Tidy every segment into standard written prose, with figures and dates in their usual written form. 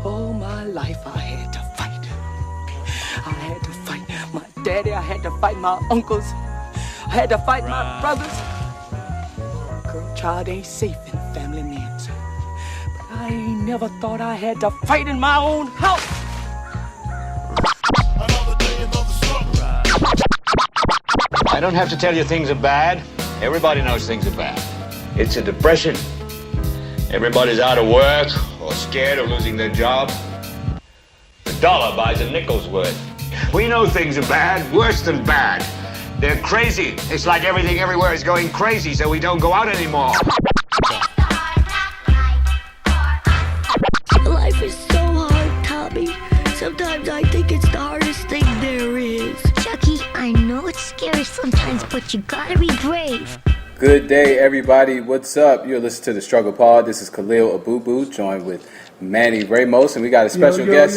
All my life I had to fight. I had to fight my daddy. I had to fight my uncles. I had to fight my brothers. Girl, child ain't safe in a family man's. But I ain't never thought I had to fight in my own house. Another day, another struggle. I don't have to tell you things are bad. Everybody knows things are bad. It's a depression. Everybody's out of work or scared of losing their job. The dollar buys a nickel's worth. We know things are bad, worse than bad. They're crazy. It's like everything everywhere is going crazy, so we don't go out anymore. Life is so hard, Tommy. Sometimes I think it's the hardest thing there is. Chucky, I know it's scary sometimes, but you gotta be brave. Good day, everybody. What's up? You're listening to the Struggle Pod. This is Khaliel Abubu, joined with Manny Ramos, and we got a special guest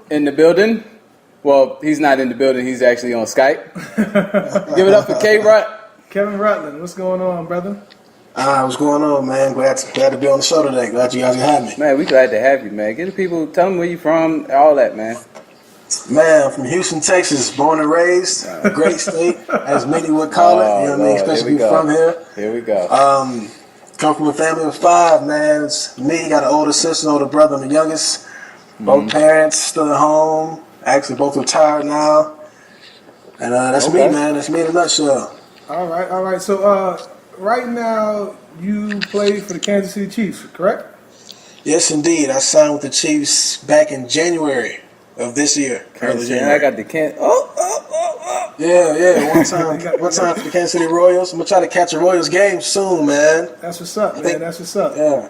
in the building. Well, he's not in the building. He's actually on Skype. Give it up for Kevin Rutland. What's going on, brother? What's going on, man? Glad to be on the show today. Glad you guys can have me. Man, we glad to have you, man. Get the people, tell them where you from, all that, man. Man, I'm from Houston, Texas, born and raised. A great state, as many would call it. You know what I mean? Especially if you're from here. Here we go. Come from a family of 5, man. It's me, got an older sister, older brother. I'm the youngest. Both parents still at home. Actually, both retired now. And that's me, man. That's me in a nutshell. All right. So, right now, you play for the Kansas City Chiefs, correct? Yes, indeed. I signed with the Chiefs back in January of this year. I got the Yeah. One time for the Kansas City Royals. I'm gonna try to catch a Royals game soon, man. That's what's up, man. That's what's up. Yeah.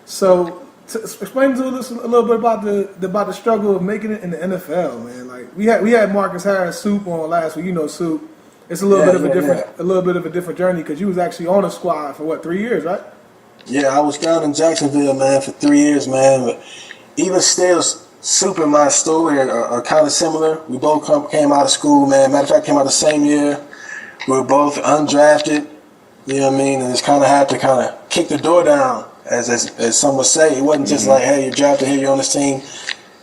So, explain to us a little bit about the struggle of making it in the NFL, man. Like we had Marcus Harris Soup on last week. You know Soup. It's a little bit of a different journey because you was actually on a squad for 3 years, right? Yeah, I was down in Jacksonville, man, for 3 years, man. But even still, Soup and my story are kind of similar. We both came out of school, man. Matter of fact, came out the same year. We were both undrafted, you know what I mean? And just kind of had to kind of kick the door down, as some would say. It wasn't just like, hey, you're drafted here, you're on this team.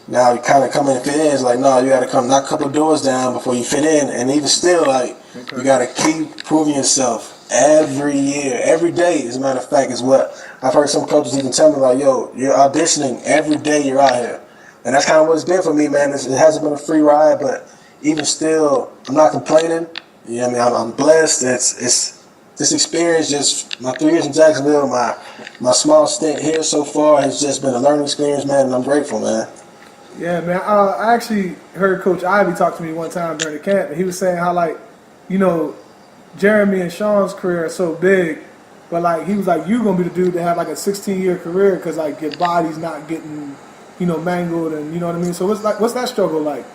Now you kind of come in and fit in. It's like, no, you got to come knock a couple of doors down before you fit in. And even still, like, you got to keep proving yourself every year, every day. As a matter of fact, is what I've heard some coaches even tell me, like, yo, you're auditioning every day you're out here. And that's kind of what it's been for me, man. It hasn't been a free ride, but even still, I'm not complaining. You know what I mean? I'm blessed. It's this experience, just my 3 years in Jacksonville, my small stint here so far has just been a learning experience, man, and I'm grateful, man. Yeah, man. I actually heard Coach Ivy talk to me one time during the camp, and he was saying how, like, you know, Jeremy and Sean's career are so big, but, like, he was like, you're going to be the dude to have, like, a 16-year career because, like, your body's not getting, you know, mangled and, you know what I mean? So what's that struggle like?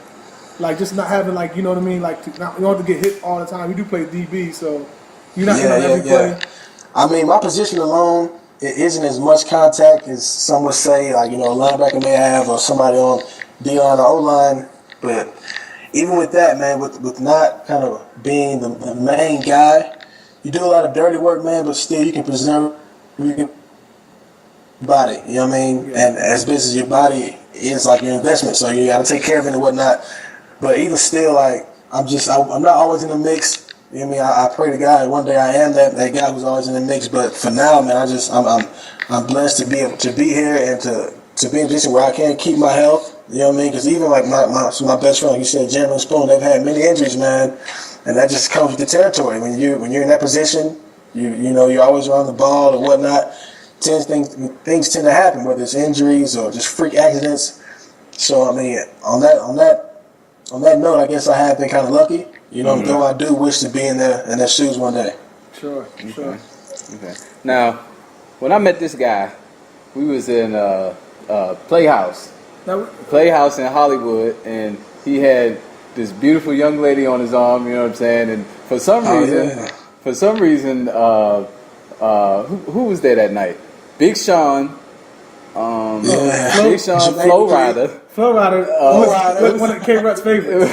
Like, just not having, like, you know what I mean? Like, you don't have to get hit all the time. You do play DB, so you're not in on every play. I mean, my position alone, it isn't as much contact as some would say, like, you know, a linebacker may have or somebody on D-line or O-line. But even with that, man, with not kind of being the main guy, you do a lot of dirty work, man, but still you can preserve your body, you know what I mean? Yeah. And as business as your body is like your investment, so you got to take care of it and whatnot. But even still, like, I'm not always in the mix. You know what I mean? I pray to God one day I am that guy who's always in the mix. But for now, man, I'm blessed to be able to be here and to be in a position where I can keep my health. You know what I mean? Because even like my best friend, like you said, Jeremy and Spoon, they've had many injuries, man, and that just comes with the territory. When you're in that position, you know you're always around the ball and whatnot. Things tend to happen, whether it's injuries or just freak accidents. So I mean, on that note, I guess I have been kind of lucky. You know, though I do wish to be in their shoes one day. Sure. Okay. Now, when I met this guy, we was in Playhouse in Hollywood, and he had this beautiful young lady on his arm. You know what I'm saying? And for some reason, who was there that night? Big Sean. Big Sean, Flow Flow Rider was one of K. Rut's favorites.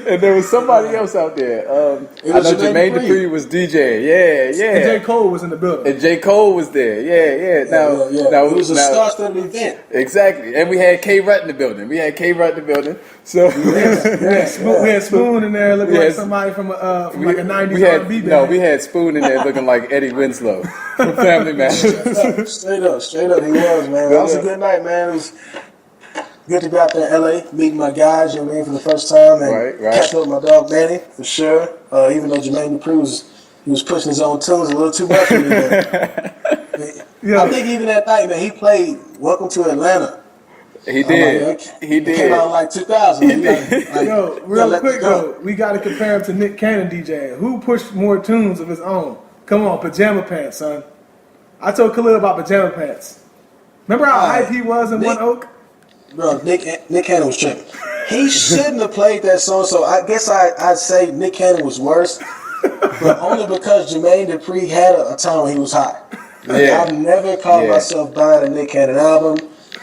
And there was somebody else out there. I know Jermaine Dupri was DJ. Yeah. And J. Cole was in the building. And J. Cole was there. Yeah. Now it was a star-studded event. Exactly. And we had K. Rutt in the building. So we had Spoon in there looking like somebody from like a 90s R&B band. No, we had Spoon in there looking like Eddie Winslow from Family Matters. Straight up, he was, man. That was a good night, man. It was good to be out there in LA, meeting my guys, you know what I mean, for the first time, and catching up with my dog Manny, for sure. Even though Jermaine Dupri was pushing his own tunes a little too much for me. I think even that night, man, he played Welcome to Atlanta. He did. He did. Came out in like 2000. Real quick though, we got to compare him to Nick Cannon DJing. Who pushed more tunes of his own? Come on, Pajama Pants, son. I told Khaliel about Pajama Pants. Remember how hype he was in One Oak? Bro, Nick Cannon was tripping. He shouldn't have played that song, so I guess I'd say Nick Cannon was worse, but only because Jermaine Dupri had a time when he was hot. I've never called myself buying a Nick Cannon album,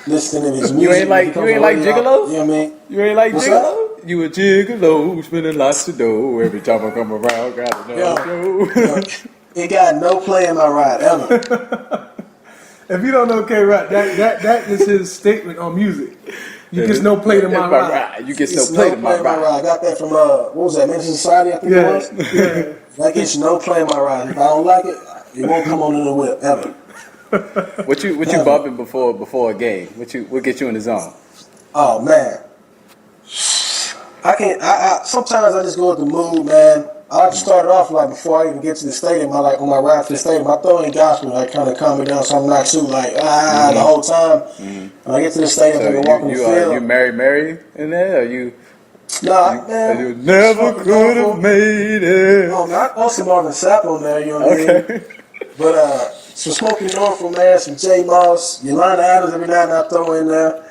listening to his music. You ain't like Gigolo? You know what I mean? You ain't like Gigolo? You a Gigolo, spending lots of dough. Every time I come around, got another show. It got no play in my ride, ever. If you don't know K. Rut, that is his statement on music. You get no play to my ride. You get no play to my ride. I got that from, what was that, Men's Society, I think it was? Yeah. That gets no play in my ride. If I don't like it, it won't come on in the whip, ever. What you bumping before a game? What get you in the zone? Oh, man. I sometimes I just go with the mood, man. I like to start it off like before I even get to the stadium. I like on my ride to the stadium, I throw in gospel, like kind of calm me down, so I'm not too like the whole time. When I get to the stadium, I can walk on the field. You Mary in there? Or you? Nah, man. You never could have made it. No, man, I throw some Marvin Sapp on there. You know what I mean? But some Smokey Norfolk, man, some J Moss, Yolanda Adams every night I throw in there.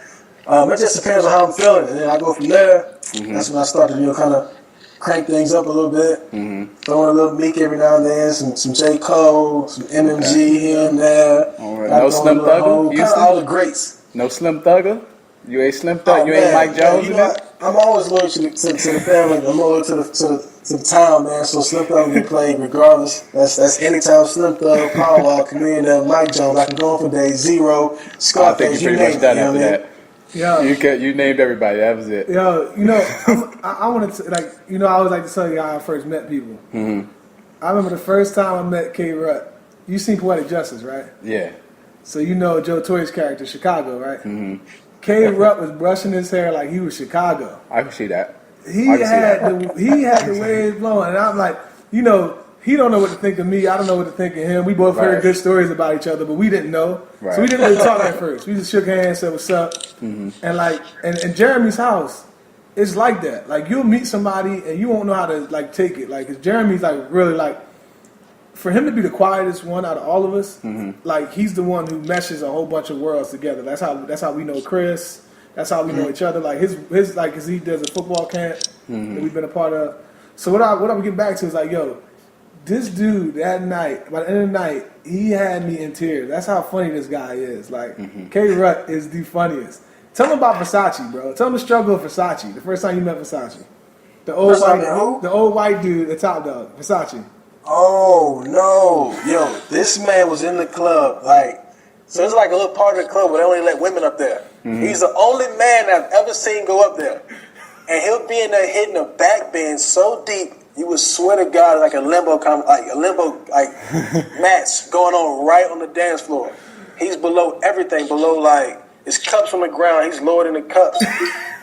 It just depends on how I'm feeling, and then I go from there. That's when I start to kind of crank things up a little bit. Throwing a little Meek every now and then, some J. Cole, some MMG here and there. All right. No Slim Thugger? Kind of all the greats. No Slim Thugger? You ain't Slim Thugger? You ain't Mike Jones in that? I'm always loyal to the family. I'm loyal to the town, man. So Slim Thug will be played regardless. That's anytime Slim Thug, Powwow, Khaliel, Mike Jones. I can go on for day zero. Scarface, I think you pretty much done after that. Yeah, you named everybody. That was it. Yo, I wanted to I always like to tell you how I first met people. I remember the first time I met K. Rut. You seen Poetic Justice, right? Yeah. So you know Joe Torre's character, Chicago, right? K. Rut was brushing his hair like he was Chicago. I can see that. He had the waves blowing, and I'm like, he don't know what to think of me. I don't know what to think of him. We both heard good stories about each other, but we didn't know. Right. So we didn't really talk at first. We just shook hands, said what's up. And and Jeremy's house, it's like that. Like you'll meet somebody and you won't know how to take it. Like 'cause Jeremy's really for him to be the quietest one out of all of us, he's the one who meshes a whole bunch of worlds together. That's how we know Chris. That's how we know each other. Like his 'cause he does a football camp that we've been a part of. So what I'm getting back to is this dude that night, by the end of the night, he had me in tears. That's how funny this guy is. K. Rut is the funniest. Tell him about Versace, bro. Tell him the struggle of Versace. The first time you met Versace. The old white dude, the top dog, Versace. Oh no, yo, this man was in the club. So it's like a little part of the club where they only let women up there. He's the only man I've ever seen go up there, and he'll be in there hitting a back bend so deep. You would swear to God, like a limbo match going on right on the dance floor. He's below everything, his cups from the ground. He's lower than the cups.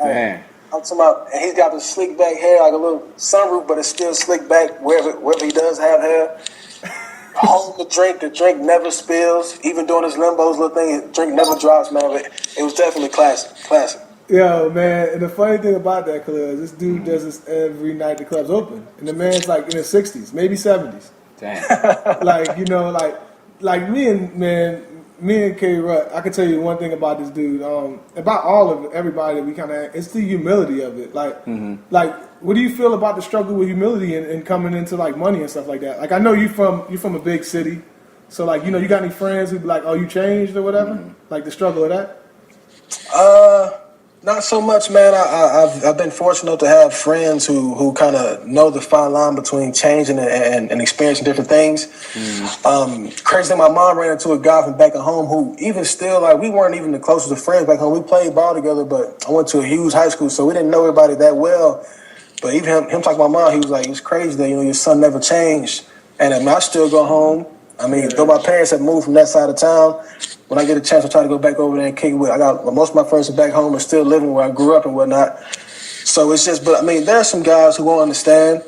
Man. I'm talking about, and he's got the slick back hair, like a little sunroof, but it's still slick back wherever he does have hair. Hold the drink never spills. Even during his limbos, little thing, the drink never drops, man. But it was definitely classic. Yo, man, and the funny thing about that, Khaliel, is this dude does this every night the club's open. And the man's in his 60s, maybe 70s. Damn. Me and K. Rut, I can tell you one thing about this dude, about everybody that we kind of, it's the humility of it. What do you feel about the struggle with humility and coming into money and stuff like that? I know you're from a big city, so you got any friends who be like, oh, you changed or whatever? The struggle of that? Not so much, man. I've been fortunate to have friends who kind of know the fine line between changing and experiencing different things. Crazy thing, my mom ran into a guy from back at home who even still, like, we weren't even the closest of friends back home. We played ball together, but I went to a huge high school, so we didn't know everybody that well. But even him talking to my mom, he was like, it's crazy that, your son never changed. And I mean, I still go home. I mean, though my parents have moved from that side of town, when I get a chance, I try to go back over there and kick it with. I got most of my friends are back home and still living where I grew up and whatnot. So it's just, but I mean, there are some guys who won't understand.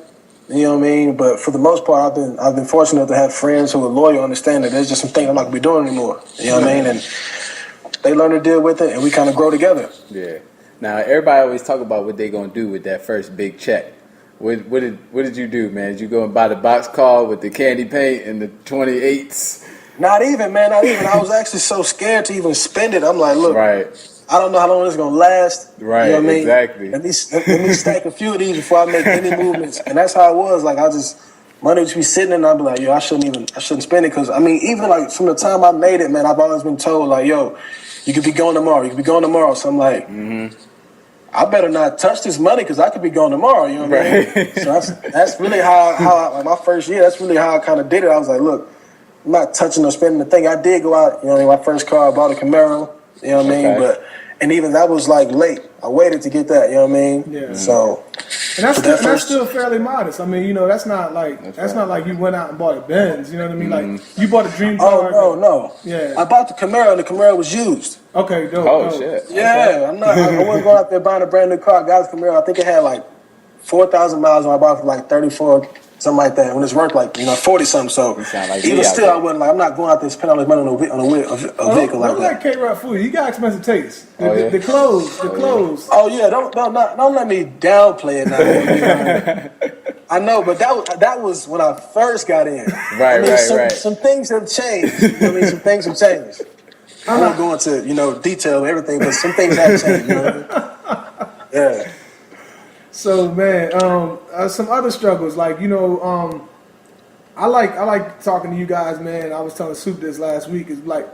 You know what I mean? But for the most part, I've been fortunate to have friends who are loyal, understand that there's just some things I'm not gonna be doing anymore. You know what I mean? And they learn to deal with it, and we kind of grow together. Yeah. Now everybody always talk about what they gonna do with that first big check. What did you do, man? Did you go and buy the box car with the candy paint and the 28s? Not even, man. Not even. I was actually so scared to even spend it. I'm like, look, Right. I don't know how long this is gonna last. Right. You know what I mean? Exactly. Let me stack a few of these before I make any movements. And that's how it was. Like, money would just be sitting there and I'd be like, yo, I shouldn't spend it. Cause I mean, even like from the time I made it, man, I've always been told like, yo, you could be going tomorrow. You could be going tomorrow. So I'm like, I better not touch this money because I could be going tomorrow. You know what I mean? So that's really how like my first year. That's really how I kind of did it. I was like, look, I'm not touching or spending the thing. I did go out. You know, my first car, I bought a Camaro. You know what I mean? And even that was like late. I waited to get that. You know what I mean? Yeah. So. And that's still fairly modest. I mean, that's not like not like you went out and bought a Benz. You know what I mean? Like you bought a dream car. Oh no. Yeah. I bought the Camaro and the Camaro was used. Okay, dope. Oh shit. Yeah, I wasn't going out there buying a brand new car. I got the Camaro. I think it had like 4,000 miles when I bought it for like 34, something like that. When it's worth like 40 something. So like even still, I wasn't like I'm not going out there spending all this money on a vehicle like that. K-Rod food. You got expensive taste. The clothes. Oh yeah, don't let me downplay it now. I know, but that was when I first got in. Right. Some things have changed. You know what I mean, some things have changed. I'm not going to detail everything, but some things have changed. You know? Yeah. So man, some other struggles like I like talking to you guys, man. I was telling Soup this last week. Is like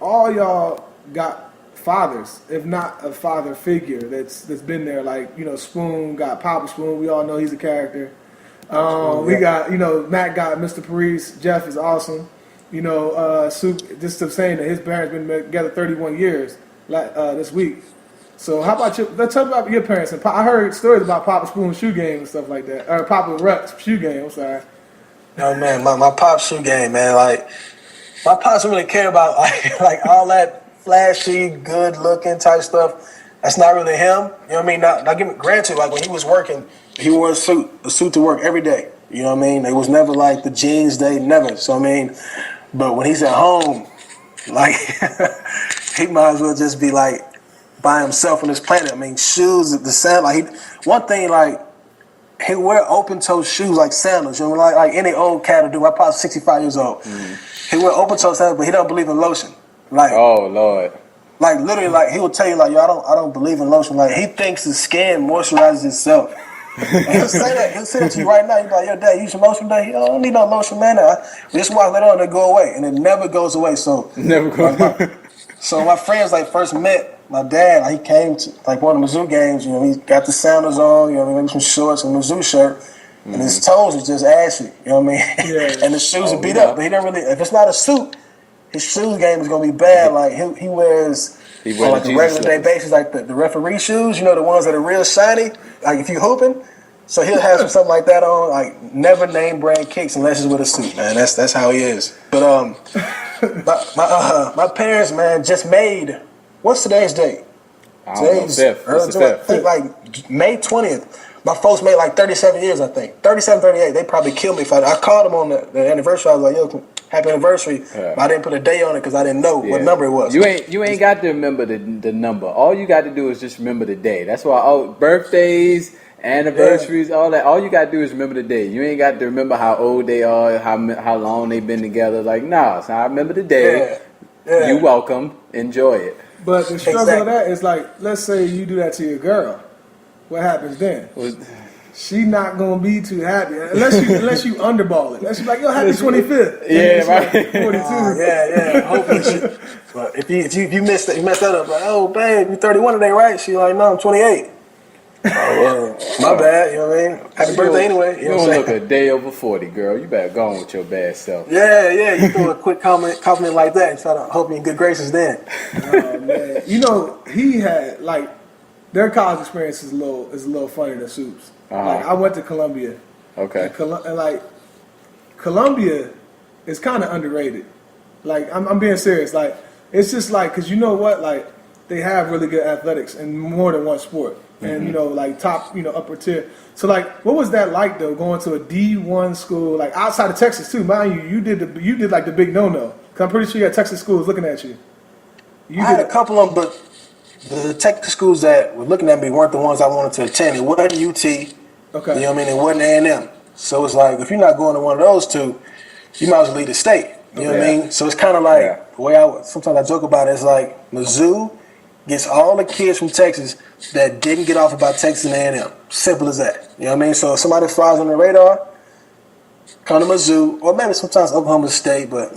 all y'all got fathers, if not a father figure that's been there. Like Spoon got Papa Spoon. We all know he's a character. We got Matt got Mr. Paris. Jeff is awesome. Soup just saying that his parents been together 31 years this week. So how about let's talk about your parents. And I heard stories about Papa Spoon's shoe game and stuff like that. Or Papa Rut's shoe game. I'm sorry. No man, my pop's shoe game, man. Like my pops don't really care about like all that flashy, good looking type stuff. That's not really him. You know what I mean? Now give me granted, like when he was working, he wore a suit to work every day. You know what I mean? It was never like the jeans day, never. So I mean, but when he's at home, like he might as well just be like by himself on this planet. I mean, shoes, the sound, like one thing, like he wear open toe shoes like sandals. Like any old cat will do. My pop's 65 years old. He wear open toe sandals, but he don't believe in lotion. Like, oh Lord. Like literally, like he will tell you, like, yo, I don't believe in lotion. Like he thinks the skin moisturizes itself. And he'll say that. He'll say that to you right now. He'll be like, yo, Dad, use some lotion today. I don't need no lotion, man. Just watch later on, it go away, and it never goes away. So never goes. So my friends first met my dad. He came to one of the Mizzou games. He got the sandals on. Maybe some shorts and a Mizzou shirt, and his toes was just ashy. You know what I mean? Yeah. And the shoes are beat up, but he don't really. If it's not a suit, his shoes game is gonna be bad. Like he wears on like a regular day basis, like the referee shoes. The ones that are real shiny. Like if you hooping, so he'll have something like that on. Like never name brand kicks unless it's with a suit, man. That's how he is. But my parents, man, just made. What's today's date? Today's 5th. I think like May 20th. My folks made like 37 years, I think. 37, 38. They probably killed me if I called them on the anniversary. I was like, yo, happy anniversary. Yeah. But I didn't put a day on it because I didn't know what number it was. You ain't got to remember the number. All you got to do is just remember the day. That's why birthdays, anniversaries, all that. All you got to do is remember the day. You ain't got to remember how old they are, how long they've been together. Like, nah, so I remember the day. Yeah. You're welcome. Enjoy it. But the struggle of that is like, let's say you do that to your girl. What happens then? she not gonna be too happy unless you underball it. Unless you like, yo, happy 25th. Yeah, right. Like 42. Yeah. Hopefully, but if you mess that up, like, oh, babe, you 31 today, right? She like, no, I'm 28. Oh, well, my bad. You know what I mean? Happy birthday anyway. You don't look a day over 40, girl. You better go on with your bad self. Yeah. You throw a quick compliment like that and try to hope you in good graces then. Oh man, he had like their college experience is a little funnier than Soup's. Like I went to Columbia. Okay. And like Columbia is kind of underrated. Like I'm being serious. Like it's just like because you know what, like they have really good athletics in more than one sport. And like top, upper tier. So like, what was that like though? Going to a D1 school, like outside of Texas too, mind you. You did like the big no. Cause I'm pretty sure you had Texas schools looking at you. I had a couple of them, but the Texas schools that were looking at me weren't the ones I wanted to attend. It wasn't UT. Okay. You know what I mean? It wasn't A&M. So it's like if you're not going to one of those two, you might as well leave the state. You know what I mean? So it's kind of like the way sometimes I joke about it is like Mizzou gets all the kids from Texas that didn't get off about Texas and A&M. Simple as that. You know what I mean? So if somebody flies on the radar, come to Mizzou, or maybe sometimes Oklahoma State, but we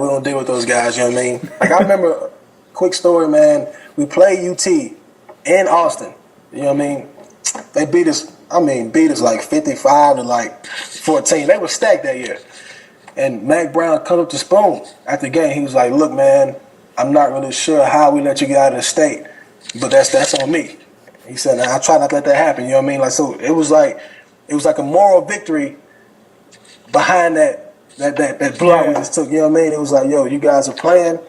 don't deal with those guys, you know what I mean? Like I remember, quick story, man, we played UT in Austin. You know what I mean? They beat us like 55 to like 14. They were stacked that year. And Mac Brown cut up the spoon after the game. He was like, look, man, I'm not really sure how we let you get out of the state, but that's on me. He said, I try not to let that happen. You know what I mean? Like, so it was like a moral victory behind that blow we just took. You know what I mean? It was like, yo, you guys are playing.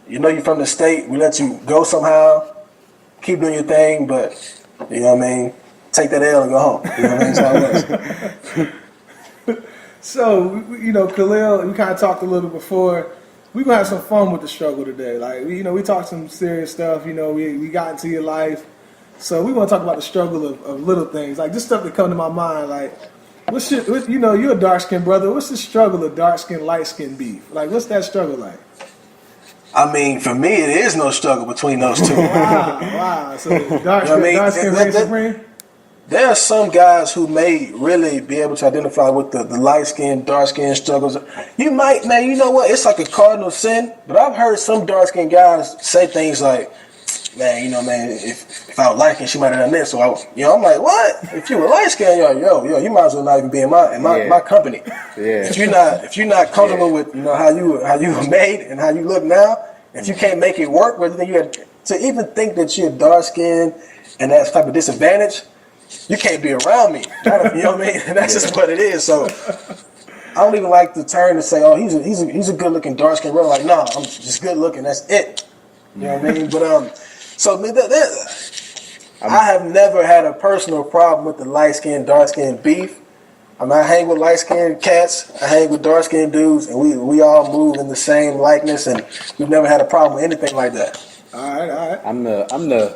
You know you're from the state. We let you go somehow. Keep doing your thing, but you know what I mean? Take that L and go home. You know what I mean? That's how it was. So, Khaliel, we kind of talked a little bit before. We're going to have some fun with the struggle today. Like, we talked some serious stuff. We got into your life. So we want to talk about the struggle of little things. Like, just stuff that come to my mind. Like, you're a dark-skinned brother. What's the struggle of dark-skinned, light-skinned beef? Like, what's that struggle like? I mean, for me, it is no struggle between those two. Wow. So dark-skinned reigns supreme? There are some guys who may really be able to identify with the light-skinned, dark-skinned struggles. You might, man, you know what? It's like a cardinal sin, but I've heard some dark-skinned guys say things like, man, if I was light-skinned, she might have done this. So, I'm like, what? If you were light-skinned, yo, you might as well not even be in my company. Yeah. If you're not comfortable with how you were made and how you look now, if you can't make it work, whether you had to even think that you're dark-skinned and that's type of disadvantage, you can't be around me. You know what I mean? And that's just what it is. So I don't even like the term to say, oh, he's a good looking dark skinned brother. Like, no, I'm just good looking. That's it. You know what I mean? But so I have never had a personal problem with the light skinned, dark skinned beef. I hang with light skinned cats. I hang with dark skinned dudes, and we all move in the same likeness, and we've never had a problem with anything like that. All right.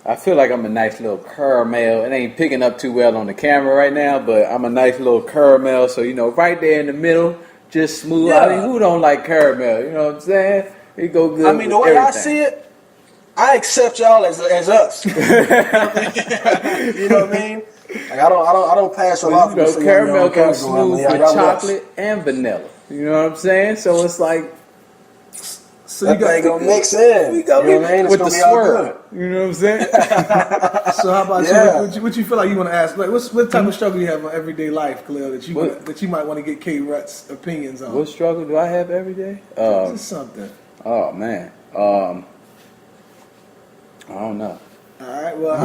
I feel like I'm a nice little caramel. It ain't picking up too well on the camera right now, but I'm a nice little caramel. So, right there in the middle, just smooth. Yeah. I mean, who don't like caramel? You know what I'm saying? It go good. I mean, the way everything. I see it, I accept y'all as us. You know what I mean? Like I don't pass them off. Caramel comes smooth with chocolate and vanilla. You know what I'm saying? So it's like. So that thing gonna mix in. We go with the swirl. You know what I'm saying? So how about you? What you feel like you want to ask? Like, what type of struggle you have in everyday life, Khaliel, that you might want to get K. Rut's opinions on? What struggle do I have every day? Just something. Oh man, I don't know. All right, well,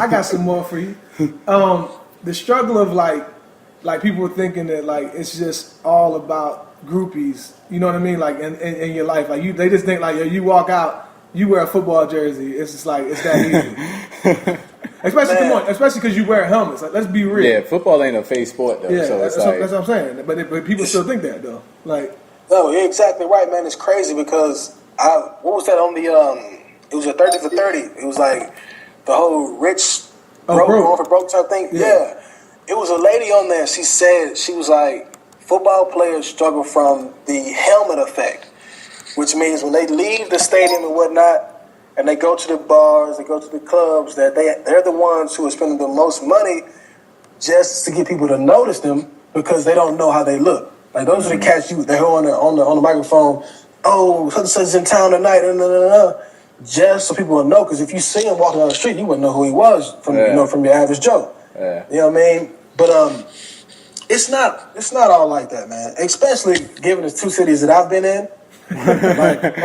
I got some more for you. The struggle of like people thinking that like it's just all about groupies, you know what I mean? Like in your life, like they just think like you walk out, you wear a football jersey. It's just like it's that easy. Especially because you wear helmets. Like, let's be real. Yeah, football ain't a face sport though. Yeah, so that's what I'm saying. But people still think that though. Like, no, you're exactly right, man. It's crazy because what was that on the it was a 30 for 30. It was like the whole rich broke going for broke type thing. Yeah. It was a lady on there. She said she was like, football players struggle from the helmet effect, which means when they leave the stadium and whatnot, and they go to the bars, they go to the clubs, that they're the ones who are spending the most money just to get people to notice them because they don't know how they look. Like those are the cats they're on the microphone. Oh, such and such is in town tonight. Just so people will know. Because if you see him walking down the street, you wouldn't know who he was from from your average Joe. Yeah. You know what I mean? But it's not all like that, man. Especially given the two cities that I've been in. Like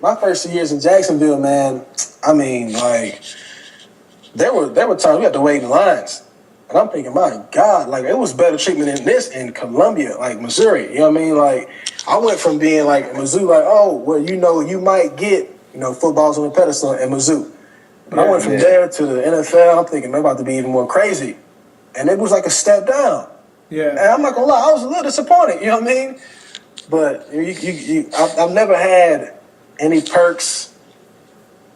my first years in Jacksonville, man. I mean, like there were times we had to wait in lines. And I'm thinking, my God, like it was better treatment than this in Columbia, like Missouri. You know what I mean? Like I went from being like Mizzou, like, oh, well, you might get, footballs on the pedestal in Mizzou. But I went from there to the NFL. I'm thinking they're about to be even more crazy. And it was like a step down. Yeah. And I'm not gonna lie, I was a little disappointed, you know what I mean? But I've never had any perks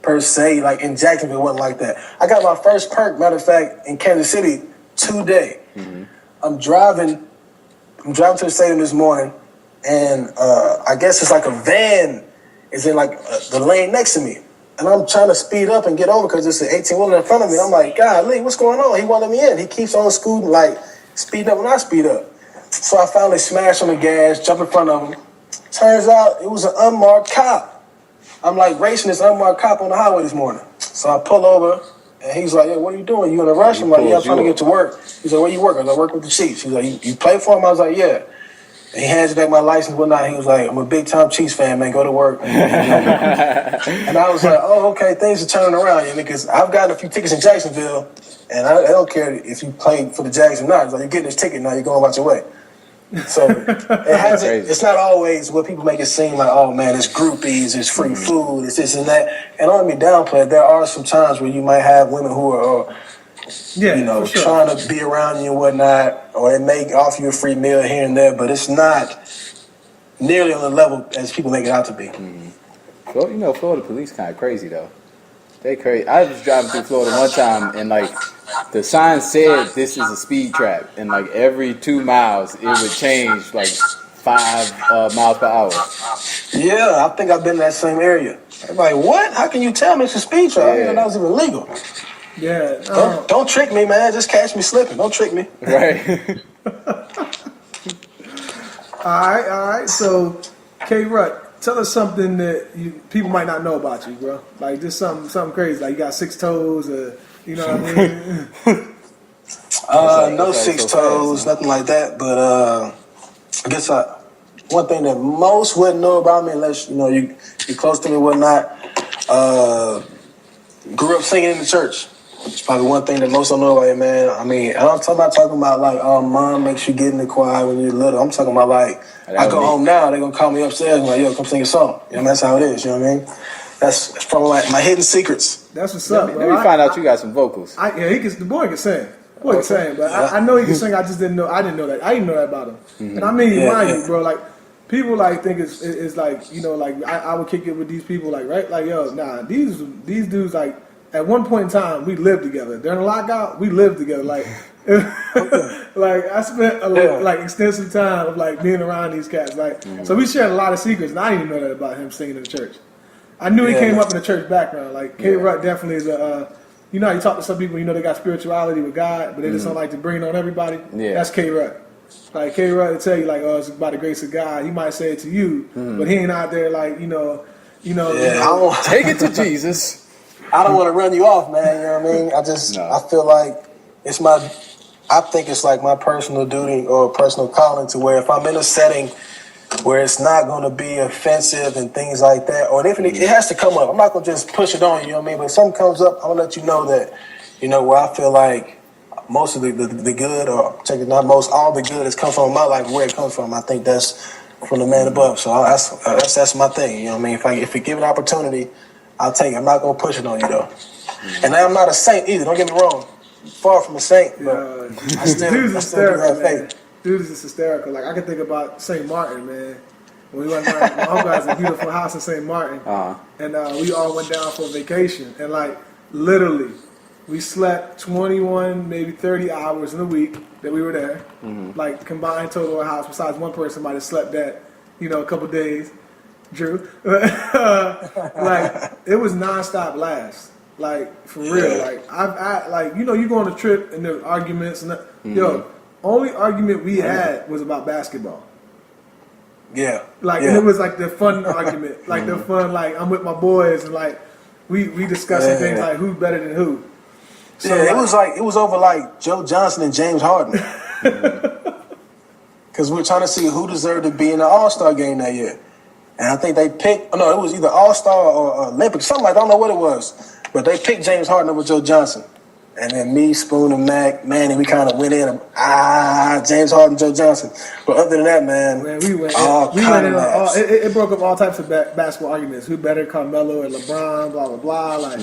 per se, like in Jacksonville, it wasn't like that. I got my first perk, matter of fact, in Kansas City today. Mm-hmm. I'm driving to the stadium this morning, and I guess it's like a van is in like the lane next to me. And I'm trying to speed up and get over because it's an 18-wheeler in front of me. I'm like, golly, what's going on? He won't let me in. He keeps on scooting, like, speed up when I speed up. So I finally smashed on the gas, jumped in front of him. Turns out it was an unmarked cop. I'm like racing this unmarked cop on the highway this morning. So I pull over, and he's like, yeah, what are you doing? You in a rush? I'm like, yeah, I'm trying to get to work. He's like, where you work? I was like, I work with the Chiefs. He's like, you play for him? I was like, yeah. And he hands me back my license and whatnot. He was like, I'm a big-time Chiefs fan, man. Go to work. And I was like, oh, okay, things are turning around, because I've gotten a few tickets in Jacksonville, and I don't care if you play for the Jags or not. It's like, you're getting this ticket now, you're going about your way. So it's not always what people make it seem like, oh, man, it's groupies, it's free food, it's this and that. And don't let me downplay it. There are some times where you might have women who are trying to be around you and whatnot, or they may offer you a free meal here and there, but it's not nearly on the level as people make it out to be. Mm-hmm. Well, Florida police kind of crazy though. They crazy. I was driving through Florida one time, and like the sign said this is a speed trap, and like every 2 miles it would change like 5 miles per hour. Yeah, I think I've been in that same area. I'm like, what? How can you tell me it's a speed trap? I didn't know that was even legal. Yeah. Don't trick me, man. Just catch me slipping. Don't trick me. Right. All right. So, K-Rut, tell us something that people might not know about you, bro. Like just something crazy. Like you got 6 toes, you know what I mean? No 6 toes, nothing like that. But I guess one thing that most wouldn't know about me, unless you're close to me, and whatnot. Grew up singing in the church. It's probably one thing that most don't know about it, man. I mean, I'm talking about like, oh, mom makes you get in the choir when you're little. I'm talking about like, I go home now, they're going to call me upstairs and like, yo, come sing a song. That's how it is, you know what I mean? That's probably like my hidden secrets. That's what's up, bro. Let me find out you got some vocals. The boy can sing. But I know he can sing. I just didn't know. I didn't know that. I didn't know that about him. Mm-hmm. And I mean, mind you, bro, like, people like think it's like, like I would kick it with these people, like, right? Like, yo, nah, these dudes, like, at one point in time, we lived together. During the lockout, we lived together. Like, like I spent like extensive time of like being around these cats. Like, so we shared a lot of secrets, and I didn't even know that about him singing in the church. I knew he came up in a church background. Like, K-Rut definitely is a. You know how you talk to some people, they got spirituality with God, but they just don't like to bring it on everybody. Yeah. That's K-Rut. Like, K-Rut will tell you, like, oh, it's by the grace of God. He might say it to you, but he ain't out there like, take it to Jesus. I don't want to run you off, man. You know what I mean? I feel like I think it's like my personal duty or personal calling to where if I'm in a setting where it's not going to be offensive and things like that, or if it has to come up. I'm not going to just push it on you, you know what I mean? But if something comes up, I'm going to let you know that, where I feel like most of the good, or not most, all the good has come from my life, where it comes from. I think that's from the man above. So that's my thing, you know what I mean? If you give an opportunity, I'll take it. I'm not going to push it on you, though. And I'm not a saint either. Don't get me wrong. Far from a saint, but I still do have faith. Dude is just hysterical. Like, I can think about St. Martin, man. When we went down, my uncle has a beautiful house in St. Martin. And we all went down for a vacation. And, like, literally, we slept 21, maybe 30 hours in a week that we were there. Like, combined total of the house, besides one person might have slept that, a couple days. Drew. Like, it was nonstop laughs. Like for real. Like I like you know you go on a trip and there's arguments and yo, only argument we had was about basketball. Yeah. Like and it was like the fun argument, like the fun like I'm with my boys and like we discussing things like who's better than who. So it was over like Joe Johnson and James Harden. Because we were trying to see who deserved to be in the All-Star game that year. And I think they picked, no, it was either All-Star or Olympics, something like that. I don't know what it was. But they picked James Harden over Joe Johnson. And then me, Spoon, and Mac, Manny, we kind of went in, James Harden, Joe Johnson. But other than that, man we went in it broke up all types of basketball arguments. Who better, Carmelo or LeBron, blah, blah, blah. Like,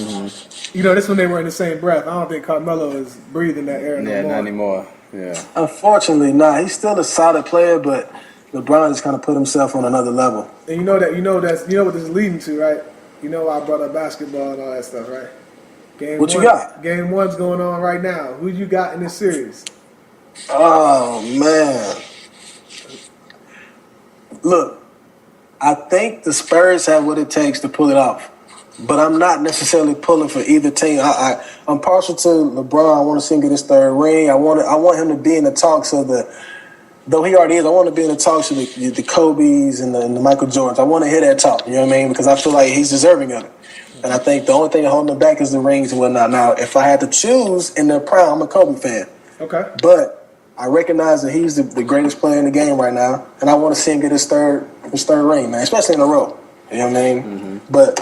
you know, this when they were in the same breath. I don't think Carmelo is breathing that air no more. Not anymore. Yeah. Unfortunately, he's still a solid player, but LeBron just kind of put himself on another level. And you know what this is leading to, right? You know why I brought up basketball and all that stuff, right? What you got? Game 1's going on right now. Who you got in this series? Oh, man. Look, I think the Spurs have what it takes to pull it off. But I'm not necessarily pulling for either team. I'm partial to LeBron. I want to see him get his third ring. I want him to be in the talks of though he already is, I want to be in the talks of the Kobe's and the Michael Jordans. I want to hear that talk, you know what I mean? Because I feel like he's deserving of it. And I think the only thing holding him back is the rings and whatnot. Now, if I had to choose in their prime, I'm a Kobe fan. Okay. But I recognize that he's the greatest player in the game right now, and I want to see him get his third ring, man, especially in a row. You know what I mean? But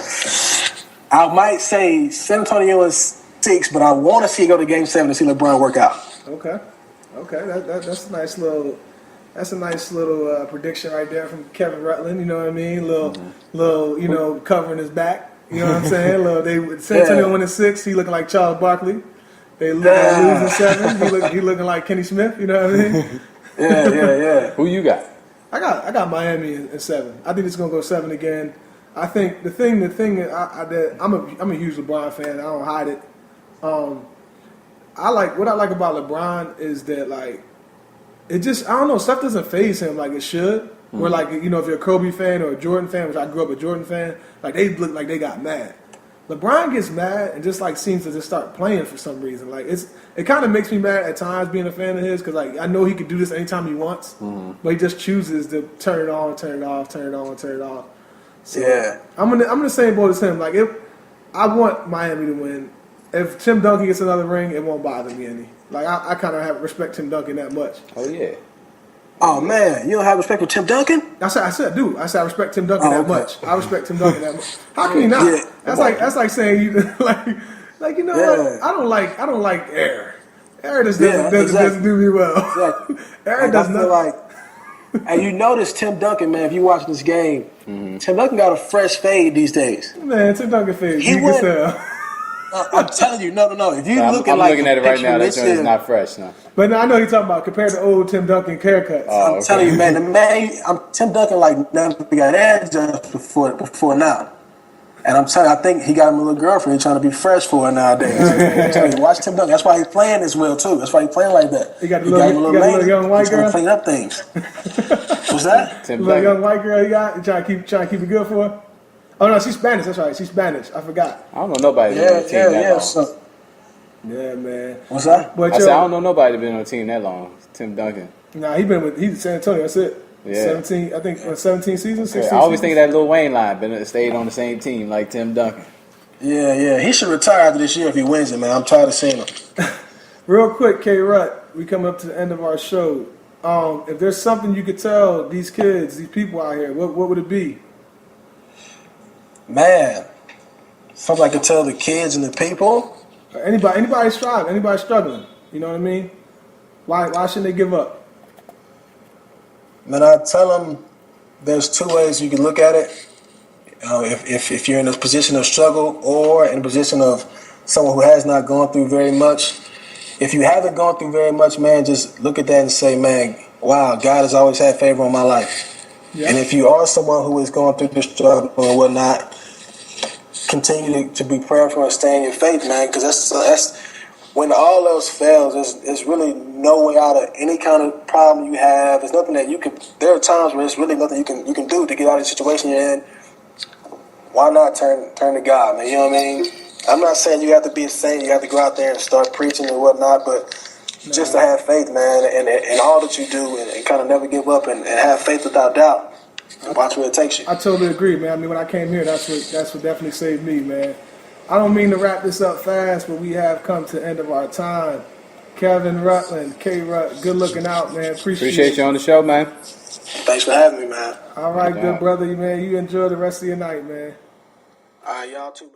I might say San Antonio is 6, but I want to see it go to Game 7 to see LeBron work out. Okay. That's a nice little. That's a nice little prediction right there from Kevin Rutland. You know what I mean? Little, you know, covering his back. You know what I'm saying? San Antonio winning 6. He looking like Charles Barkley. They losing 7. He looking like Kenny Smith. You know what I mean? Yeah. Who you got? I got Miami in 7. I think it's gonna go 7 again. I think the thing that I'm a huge LeBron fan. I don't hide it. What I like about LeBron is that like it just I don't know, stuff doesn't faze him like it should. Where like, you know, if you're a Kobe fan or a Jordan fan, which I grew up a Jordan fan, like they look like they got mad. LeBron gets mad and just like seems to just start playing for some reason. Like it kind of makes me mad at times being a fan of his because like I know he could do this anytime he wants, but he just chooses to turn it on, turn it off, turn it on, turn it off. So I'm in the same boat as him. Like if I want Miami to win, if Tim Duncan gets another ring, it won't bother me any. Like I kind of respect Tim Duncan that much. Oh yeah. Oh man, you don't have respect for Tim Duncan? I said, dude. I said I respect Tim Duncan that much. I respect Tim Duncan that much. How can you not? Yeah. That's like saying you like you know what? I don't like air. Air doesn't do me well. Exactly. Air does not. And you notice Tim Duncan, man. If you watch this game, Tim Duncan got a fresh fade these days. Man, Tim Duncan fade. You can tell. I'm telling you, no. If you I'm looking at it right now. That joint is not fresh, no. But I know you're talking about compared to old Tim Duncan haircuts. I'm telling you, man. I'm Tim Duncan like never got edged just before now. And I'm telling you, I think he got him a little girlfriend trying to be fresh for her nowadays. I'm telling you, watch Tim Duncan. That's why he's playing this well too. That's why he's playing like that. He got a little young white girl. He's clean up things. What's that? Little young white girl you got. You trying to keep it good for her. Oh no, she's Spanish. That's right. She's Spanish. I forgot. I don't know nobody been on the team that long. So. Yeah, man. What's that? But I don't know nobody been on the team that long. Tim Duncan. Nah, he's San Antonio. That's it. Yeah. 17. I think 17 seasons. 16 I always think of that Lil Wayne line, but stayed on the same team like Tim Duncan. Yeah. He should retire after this year if he wins it, man. I'm tired of seeing him. Real quick, K. Rut, we come up to the end of our show. If there's something you could tell these kids, these people out here, what would it be? Man, something I could tell the kids and the people. Anybody striving, anybody struggling. You know what I mean? Why shouldn't they give up? Man, I tell them there's 2 ways you can look at it. If you're in a position of struggle or in a position of someone who has not gone through very much. If you haven't gone through very much, man, just look at that and say, man, wow, God has always had favor on my life. Yep. And if you are someone who is going through the struggle and whatnot, continue to be prayerful and stay in your faith, man, because that's when all else fails, there's really no way out of any kind of problem you have. There's nothing that you can. There are times where there's really nothing you can do to get out of the situation you're in. Why not turn to God, man? You know what I mean? I'm not saying you have to be a saint, you have to go out there and start preaching and whatnot, but just to have faith, man, and all that you do, and kind of never give up and have faith without doubt. And watch where it takes you. I totally agree, man. I mean, when I came here, that's what definitely saved me, man. I don't mean to wrap this up fast, but we have come to the end of our time. Kevin Rutland, K-Rut, good looking out, man. Appreciate you on the show, man. Thanks for having me, man. All right, good brother, man. You enjoy the rest of your night, man. All right, y'all too, man.